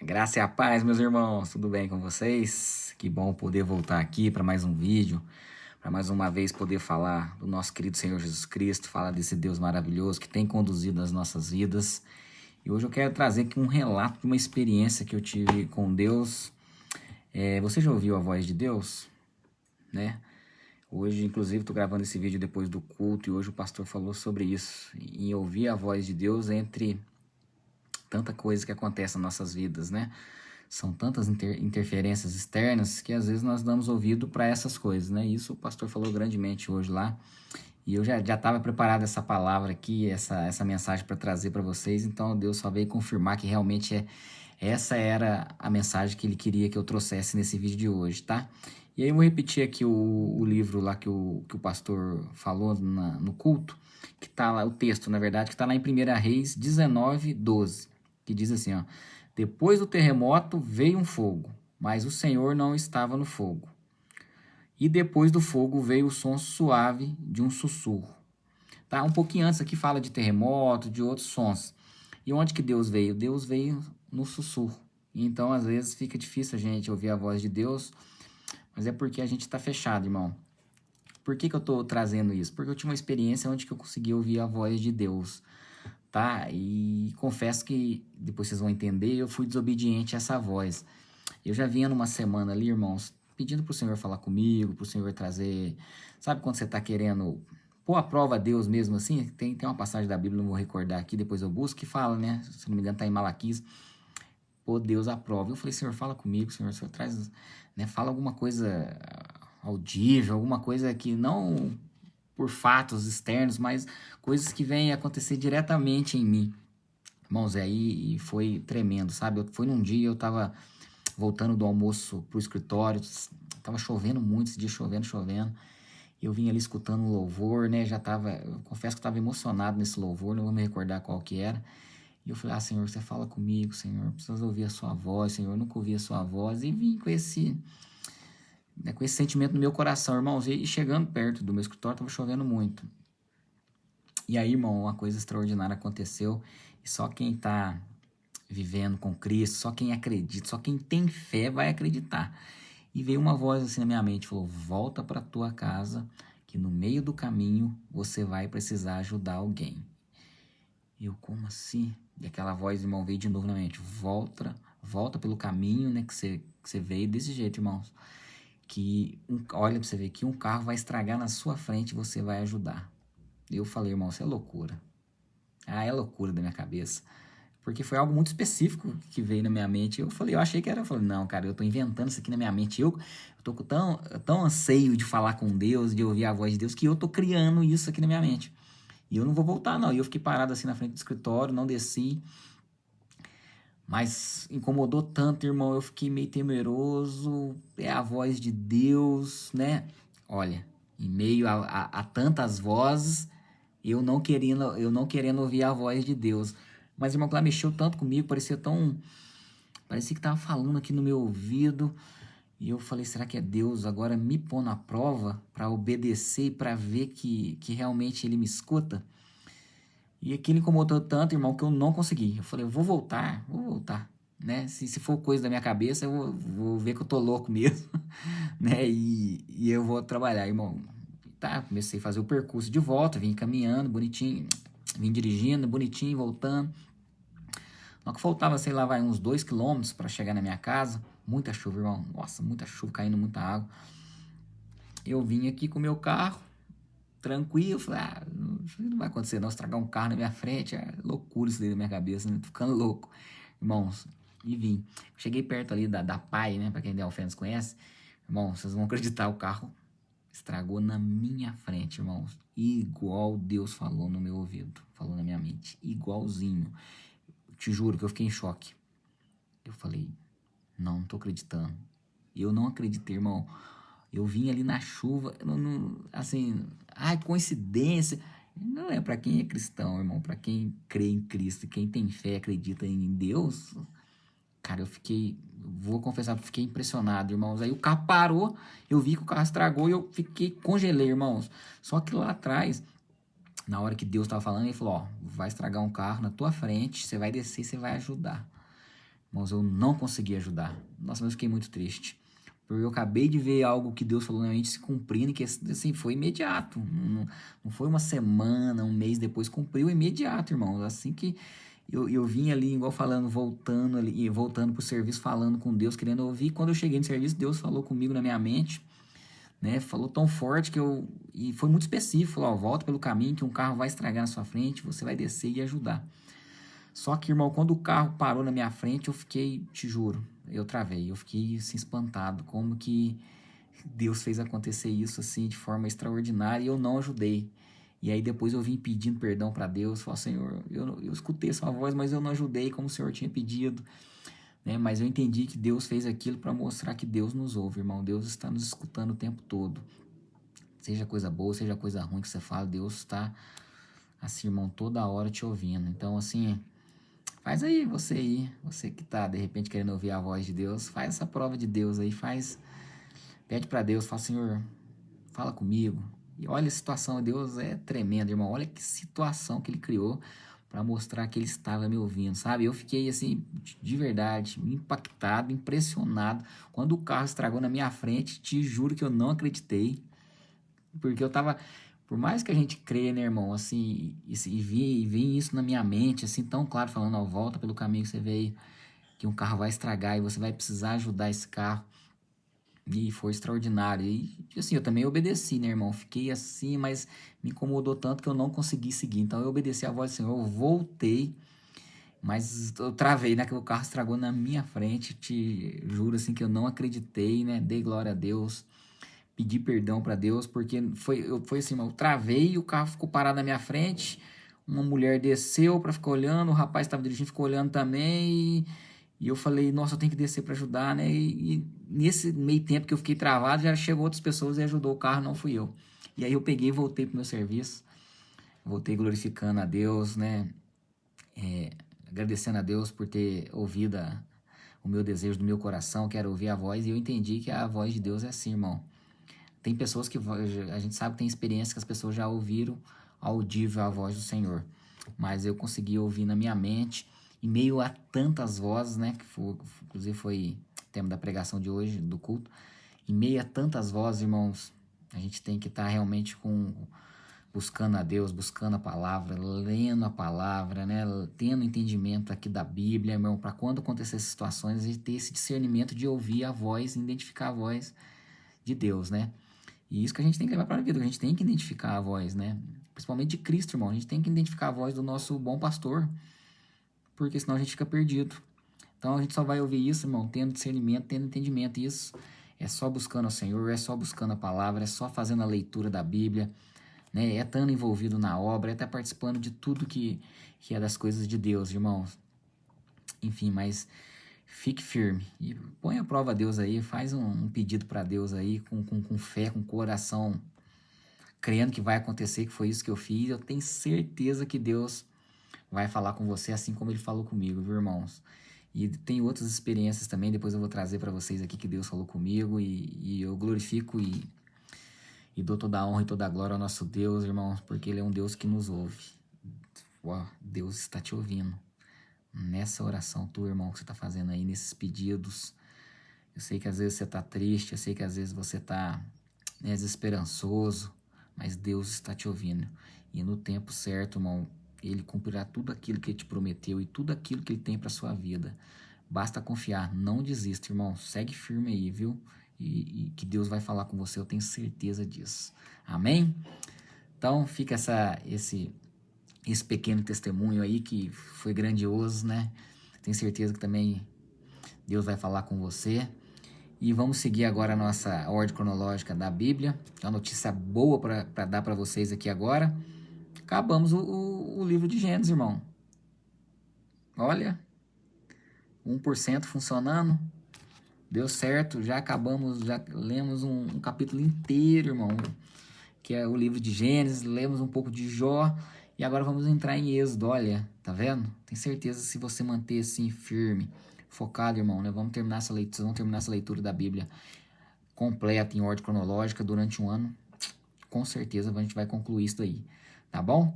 Graça e a paz, meus irmãos, tudo bem com vocês? Que bom poder voltar aqui para mais um vídeo, para mais uma vez poder falar do nosso querido Senhor Jesus Cristo, falar desse Deus maravilhoso que tem conduzido as nossas vidas. E hoje eu quero trazer aqui um relato de uma experiência que eu tive com Deus. Você já ouviu a voz de Deus, né? Hoje, inclusive, estou gravando esse vídeo depois do culto e hoje o pastor falou sobre isso, em ouvir a voz de Deus entre tanta coisa que acontece nas nossas vidas, né? São tantas interferências externas que às vezes nós damos ouvido para essas coisas, né? Isso o pastor falou grandemente hoje lá. E eu já estava preparado essa palavra aqui, essa mensagem para trazer para vocês. Então Deus só veio confirmar que realmente essa era a mensagem que ele queria que eu trouxesse nesse vídeo de hoje, tá? E aí eu vou repetir aqui o livro lá que o pastor falou no culto, que tá lá, o texto, na verdade, que está lá em 1 Reis 19:12, que diz assim, ó: Depois do terremoto veio um fogo, mas o Senhor não estava no fogo. E depois do fogo veio o som suave de um sussurro. Tá? Um pouquinho antes aqui fala de terremoto, de outros sons. E onde que Deus veio? Deus veio no sussurro. Então, às vezes, fica difícil a gente ouvir a voz de Deus, mas é porque a gente está fechado, irmão. Por que eu estou trazendo isso? Porque eu tive uma experiência onde que eu consegui ouvir a voz de Deus, tá? E confesso que, depois vocês vão entender, eu fui desobediente a essa voz. Eu já vinha numa semana ali, irmãos, pedindo pro Senhor falar comigo, pro Senhor trazer... Sabe quando você tá querendo pôr a prova a Deus mesmo assim? Tem uma passagem da Bíblia, não vou recordar aqui, depois eu busco, que fala, né? Se não me engano, tá em Malaquias. Pô, Deus a prova. Eu falei, Senhor, fala comigo, Senhor, o Senhor traz... Né, fala alguma coisa audível, alguma coisa que não por fatos externos, mas coisas que vêm acontecer diretamente em mim. Irmãos, aí foi tremendo, sabe? Foi num dia, eu tava voltando do almoço pro escritório, tava chovendo muito esse dia, chovendo. Eu vim ali escutando um louvor, né? Eu confesso que tava emocionado nesse louvor, não vou me recordar qual que era. E eu falei, Senhor, você fala comigo, Senhor, preciso ouvir a sua voz, Senhor, eu nunca ouvi a sua voz. E vim com esse sentimento no meu coração, irmãos. E chegando perto do meu escritório, tava chovendo muito. E aí, irmão, uma coisa extraordinária aconteceu. E só quem tá vivendo com Cristo, só quem acredita, só quem tem fé vai acreditar. E veio uma voz assim na minha mente, falou: volta para tua casa, que no meio do caminho você vai precisar ajudar alguém. E eu, como assim? E aquela voz, irmão, veio de novo na mente: volta pelo caminho, né, que você veio desse jeito, irmãos. Olha pra você ver que um carro vai estragar na sua frente e você vai ajudar. E eu falei, irmão, isso é loucura. Ah, é loucura da minha cabeça. Porque foi algo muito específico que veio na minha mente. Eu achei que era. Eu falei, não, cara, eu tô inventando isso aqui na minha mente. Eu tô com tão anseio de falar com Deus, de ouvir a voz de Deus, que eu tô criando isso aqui na minha mente. E eu não vou voltar, não. E eu fiquei parado assim na frente do escritório, não desci. Mas incomodou tanto, irmão. Eu fiquei meio temeroso. É a voz de Deus, né? Olha, em meio a tantas vozes, eu não querendo ouvir a voz de Deus. Mas, irmão, que ela mexeu tanto comigo, parecia que tava falando aqui no meu ouvido. E eu falei, será que é Deus agora me pôr na prova para obedecer e para ver que realmente ele me escuta? E aquilo incomodou tanto, irmão, que eu não consegui. Eu falei, eu vou voltar, né? Se for coisa da minha cabeça, eu vou ver que eu tô louco mesmo, né? E eu vou trabalhar, irmão. Tá, comecei a fazer o percurso de volta, vim caminhando, bonitinho, vim dirigindo, bonitinho, voltando. Só que faltava, sei lá, vai uns 2 quilômetros para chegar na minha casa. Muita chuva, irmão. Nossa, muita chuva, caindo muita água. Eu vim aqui com o meu carro, tranquilo. Falei, isso não vai acontecer não, estragar um carro na minha frente. É loucura isso daí na minha cabeça, né? Tô ficando louco. Irmãos, e vim. Cheguei perto ali da PAI, né? Pra quem der Alfenas conhece. Irmão, vocês vão acreditar, o carro estragou na minha frente, irmãos. Igual Deus falou no meu ouvido, falou na minha mente. Igualzinho. Te juro que eu fiquei em choque. Eu falei, não tô acreditando. E eu não acreditei, irmão. Eu vim ali na chuva, assim, coincidência. Não é para quem é cristão, irmão, para quem crê em Cristo, quem tem fé, acredita em Deus. Cara, vou confessar, fiquei impressionado, irmãos. Aí o carro parou, eu vi que o carro estragou e eu congelei, irmãos. Só que lá atrás, na hora que Deus estava falando, ele falou: ó, vai estragar um carro na tua frente, você vai descer, você vai ajudar. Irmãos, eu não consegui ajudar. Nossa, mas eu fiquei muito triste. Porque eu acabei de ver algo que Deus falou na mente se cumprindo, e que assim, foi imediato. Não foi uma semana, um mês depois, cumpriu imediato, irmãos. Assim que eu vim ali, igual falando, voltando ali, voltando pro serviço, falando com Deus, querendo ouvir. Quando eu cheguei no serviço, Deus falou comigo na minha mente, né? Falou tão forte que eu... E foi muito específico, falou, ó, volta pelo caminho que um carro vai estragar na sua frente, você vai descer e ajudar. Só que, irmão, quando o carro parou na minha frente, eu fiquei, te juro, eu travei, eu fiquei assim, espantado, como que Deus fez acontecer isso assim de forma extraordinária e eu não ajudei. E aí depois eu vim pedindo perdão para Deus, falei, Senhor, eu escutei sua voz, mas eu não ajudei como o Senhor tinha pedido, né? Mas eu entendi que Deus fez aquilo para mostrar que Deus nos ouve, irmão. Deus está nos escutando o tempo todo. Seja coisa boa, seja coisa ruim que você fala, Deus está, assim, irmão, toda hora te ouvindo. Então, assim, faz aí, você que tá, de repente, querendo ouvir a voz de Deus, faz essa prova de Deus aí, pede para Deus, fala, Senhor, fala comigo. E olha a situação, Deus é tremendo, irmão. Olha que situação que ele criou para mostrar que ele estava me ouvindo, sabe? Eu fiquei assim, de verdade, impactado, impressionado. Quando o carro estragou na minha frente, te juro que eu não acreditei. Porque eu tava, por mais que a gente crê, né, irmão, assim, e vi isso na minha mente, assim, tão claro, falando, ó, volta pelo caminho que você veio, que um carro vai estragar e você vai precisar ajudar esse carro. E foi extraordinário. E assim, eu também obedeci, né, irmão? Fiquei assim, mas me incomodou tanto que eu não consegui seguir. Então eu obedeci a voz do Senhor, eu voltei, mas eu travei, né? Que o carro estragou na minha frente. Te juro assim que eu não acreditei, né? Dei glória a Deus, pedi perdão para Deus, porque foi assim, eu travei e o carro ficou parado na minha frente. Uma mulher desceu para ficar olhando, o rapaz estava dirigindo, ficou olhando também. E eu falei, nossa, eu tenho que descer para ajudar, né? E nesse meio tempo que eu fiquei travado, já chegou outras pessoas e ajudou o carro, não fui eu. E aí eu peguei e voltei pro meu serviço, voltei glorificando a Deus, né? Agradecendo a Deus por ter ouvido o meu desejo do meu coração, que era ouvir a voz, e eu entendi que a voz de Deus é assim, irmão. Tem pessoas que, a gente sabe que tem experiência que as pessoas já ouviram audível a voz do Senhor, mas eu consegui ouvir na minha mente, em meio a tantas vozes, né, que foi, inclusive foi tema da pregação de hoje, do culto, em meio a tantas vozes, irmãos, a gente tem que estar realmente buscando a Deus, buscando a palavra, lendo a palavra, né, tendo entendimento aqui da Bíblia, irmão, para quando acontecer essas situações, a gente ter esse discernimento de ouvir a voz, identificar a voz de Deus, né? E isso que a gente tem que levar para a vida, a gente tem que identificar a voz, né? Principalmente de Cristo, irmão. A gente tem que identificar a voz do nosso bom pastor, porque senão a gente fica perdido. Então a gente só vai ouvir isso, irmão, tendo discernimento, tendo entendimento. Isso é só buscando o Senhor, é só buscando a palavra, é só fazendo a leitura da Bíblia, né? É estando envolvido na obra, é estar participando de tudo que é das coisas de Deus, irmãos. Enfim, mas fique firme e põe a prova a Deus aí, faz um pedido para Deus aí, com fé, com coração, crendo que vai acontecer, que foi isso que eu fiz. Eu tenho certeza que Deus vai falar com você assim como ele falou comigo, viu, irmãos? E tem outras experiências também, depois eu vou trazer para vocês aqui que Deus falou comigo e eu glorifico e dou toda a honra e toda a glória ao nosso Deus, irmãos, porque Ele é um Deus que nos ouve. Uau, Deus está te ouvindo. Nessa oração tua, irmão, que você está fazendo aí, nesses pedidos. Eu sei que às vezes você está triste, eu sei que às vezes você está, né, desesperançoso, mas Deus está te ouvindo. E no tempo certo, irmão, Ele cumprirá tudo aquilo que Ele te prometeu e tudo aquilo que Ele tem para sua vida. Basta confiar, não desista, irmão. Segue firme aí, viu? E que Deus vai falar com você, eu tenho certeza disso. Amém? Então fica esse pequeno testemunho aí que foi grandioso, né? Tenho certeza que também Deus vai falar com você. E vamos seguir agora a nossa ordem cronológica da Bíblia. Uma notícia boa para dar para vocês aqui agora. Acabamos o livro de Gênesis, irmão. Olha, 1% funcionando. Deu certo, já acabamos, já lemos um capítulo inteiro, irmão, que é o livro de Gênesis, lemos um pouco de Jó, e agora vamos entrar em Êxodo, olha, tá vendo? Tenho certeza se você manter assim firme, focado, irmão, né? Vamos terminar essa leitura da Bíblia completa, em ordem cronológica, durante um ano. Com certeza a gente vai concluir isso aí, tá bom?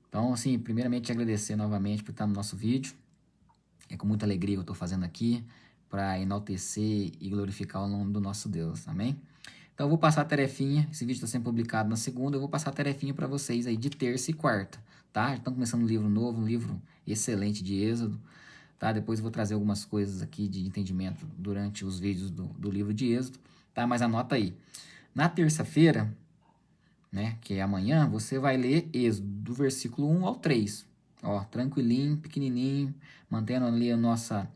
Então, assim, primeiramente te agradecer novamente por estar no nosso vídeo. É com muita alegria que eu estou fazendo aqui para enaltecer e glorificar o nome do nosso Deus, amém? Então eu vou passar a tarefinha, esse vídeo está sendo publicado na segunda, eu vou passar a tarefinha para vocês aí de terça e quarta, tá? Estão começando um livro novo, um livro excelente de Êxodo, tá? Depois eu vou trazer algumas coisas aqui de entendimento durante os vídeos do livro de Êxodo, tá? Mas anota aí. Na terça-feira, né, que é amanhã, você vai ler Êxodo, do versículo 1 ao 3. Ó, tranquilinho, pequenininho, mantendo ali a nossa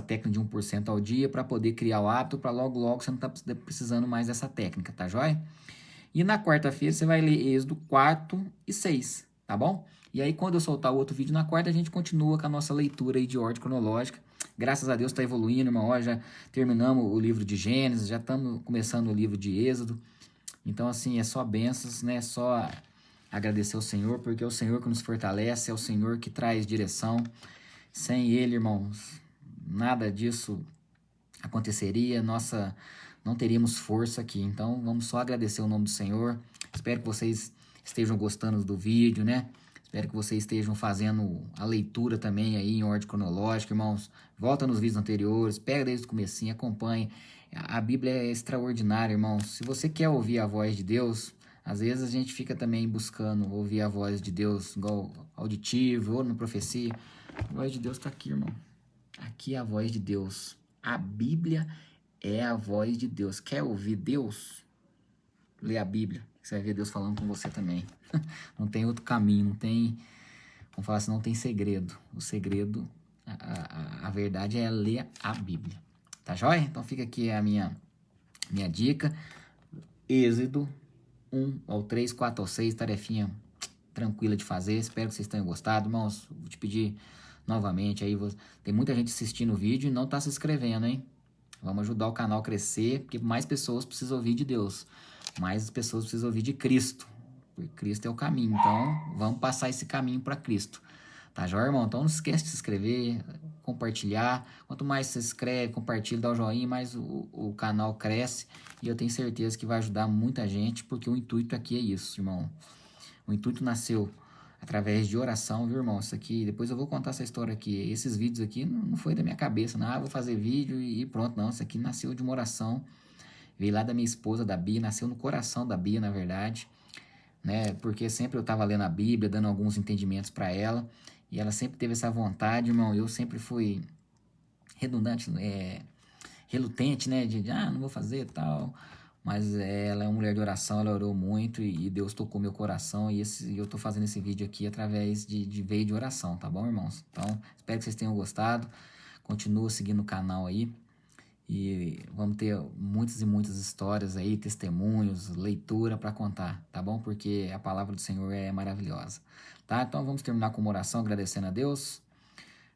técnica de 1% ao dia para poder criar o hábito, para logo você não tá precisando mais dessa técnica, tá joia? E na quarta-feira você vai ler Êxodo 4 e 6, tá bom? E aí quando eu soltar o outro vídeo na quarta, a gente continua com a nossa leitura aí de ordem cronológica. Graças a Deus está evoluindo, irmão. Ó, já terminamos o livro de Gênesis, já estamos começando o livro de Êxodo. Então, assim, é só bênçãos, né? Só agradecer ao Senhor, porque é o Senhor que nos fortalece, é o Senhor que traz direção. Sem Ele, irmãos, nada disso aconteceria, não teríamos força aqui. Então, vamos só agradecer o nome do Senhor. Espero que vocês estejam gostando do vídeo, né? Espero que vocês estejam fazendo a leitura também aí em ordem cronológica, irmãos. Volta nos vídeos anteriores, pega desde o comecinho, acompanhe. A Bíblia é extraordinária, irmãos. Se você quer ouvir a voz de Deus, às vezes a gente fica também buscando ouvir a voz de Deus, igual auditivo ou na profecia. A voz de Deus está aqui, irmão. Aqui é a voz de Deus. A Bíblia é a voz de Deus. Quer ouvir Deus? Lê a Bíblia. Você vai ver Deus falando com você também. Não tem outro caminho, não tem... Vamos falar assim, não tem segredo. O segredo, a verdade é ler a Bíblia. Tá joia? Então fica aqui a minha dica. Êxodo 1 ao 3, 4 ao 6, tarefinha tranquila de fazer. Espero que vocês tenham gostado, irmãos. Vou te pedir novamente aí, tem muita gente assistindo o vídeo e não tá se inscrevendo, hein? Vamos ajudar o canal a crescer, porque mais pessoas precisam ouvir de Deus. Mais pessoas precisam ouvir de Cristo. Porque Cristo é o caminho. Então, vamos passar esse caminho para Cristo. Tá, joia, irmão? Então, não esquece de se inscrever, compartilhar. Quanto mais você se inscreve, compartilha, dá o joinha, mais o canal cresce. E eu tenho certeza que vai ajudar muita gente, porque o intuito aqui é isso, irmão. O intuito nasceu através de oração, viu, irmão? Isso aqui, depois eu vou contar essa história aqui. Esses vídeos aqui não foi da minha cabeça, não. Vou fazer vídeo e pronto, não. Isso aqui nasceu de uma oração. Veio lá da minha esposa, da Bia, nasceu no coração da Bia, na verdade, né? Porque sempre eu estava lendo a Bíblia, dando alguns entendimentos para ela, e ela sempre teve essa vontade, irmão. Eu sempre fui redundante, relutante, né? Não vou fazer tal. Mas ela é uma mulher de oração, ela orou muito e Deus tocou meu coração. E eu tô fazendo esse vídeo aqui através de veio de oração, tá bom, irmãos? Então, espero que vocês tenham gostado. Continua seguindo o canal aí. E vamos ter muitas e muitas histórias aí, testemunhos, leitura para contar, tá bom? Porque a palavra do Senhor é maravilhosa, tá? Então vamos terminar com uma oração agradecendo a Deus.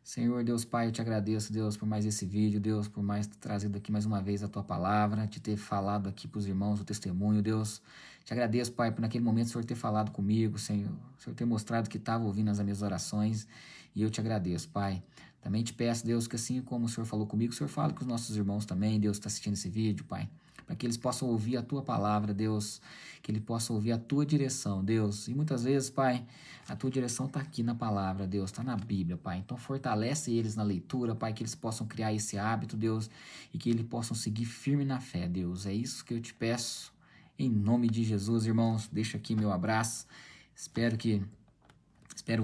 Senhor, Deus Pai, eu te agradeço, Deus, por mais esse vídeo, Deus, por mais ter trazido aqui mais uma vez a tua palavra, de ter falado aqui para os irmãos o testemunho, Deus. Te agradeço, Pai, por naquele momento o Senhor ter falado comigo, Senhor, o Senhor ter mostrado que estava ouvindo as minhas orações, e eu te agradeço, Pai. Também te peço, Deus, que assim como o Senhor falou comigo, o Senhor fala com os nossos irmãos também, Deus, que está assistindo esse vídeo, Pai, para que eles possam ouvir a tua palavra, Deus, que eles possam ouvir a tua direção, Deus. E muitas vezes, Pai, a tua direção está aqui na palavra, Deus, está na Bíblia, Pai. Então fortalece eles na leitura, Pai, que eles possam criar esse hábito, Deus, e que eles possam seguir firme na fé, Deus. É isso que eu te peço, em nome de Jesus, irmãos. Deixa aqui meu abraço. Espero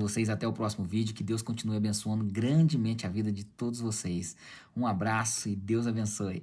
vocês até o próximo vídeo. Que Deus continue abençoando grandemente a vida de todos vocês. Um abraço e Deus abençoe.